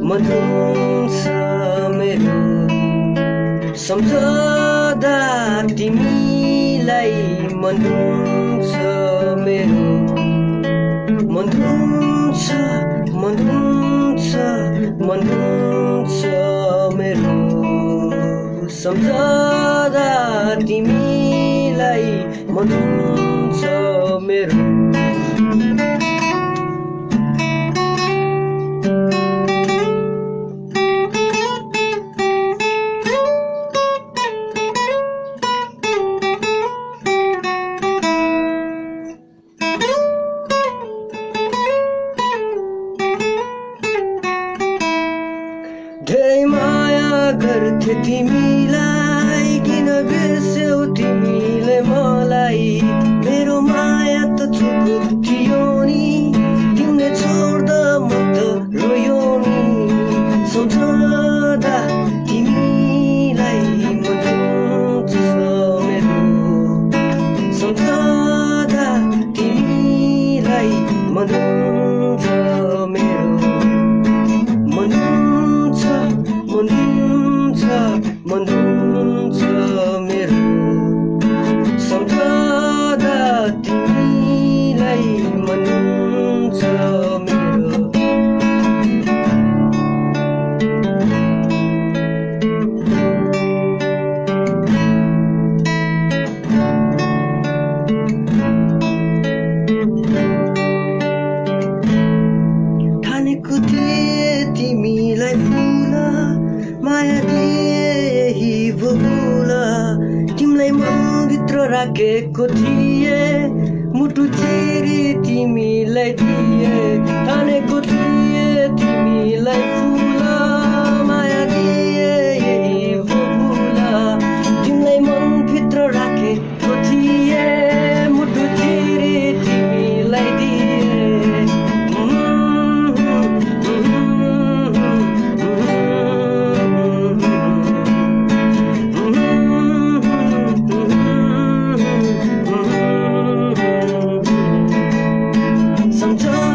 मधुर छ मेरो सम्झदा तिमीलाई मधुर छ मेरो मधुर छ मेरो सम्झदा तिमीलाई मधुर छ मेरो धेरै माया गर्थे तिमीलाई किन बिर्स्यौ तिमीले मलाई मेरो माया त चुप थियो नि तिमीले छोड्दा म त रोयो नि सम्झदा तिमीलाई मधुर छ मेरो सम्झदा तिमीलाई मधुर छ मेरो मधुर छ मेरो सम्झदा तिमीलाई मधुर छ मेरो ठानेको थिए तिमीलाई फुल माया दिए भोला तिमीलाई मनभित्र राखेको थिए मुटु चिरी तिमीलाई दिए ठानेको थिए तिमीलाई फुल माया दिए भोला तिमीलाई मनभित्र राखेको थिए मुटु चिरी तिमीलाई दिए sometimes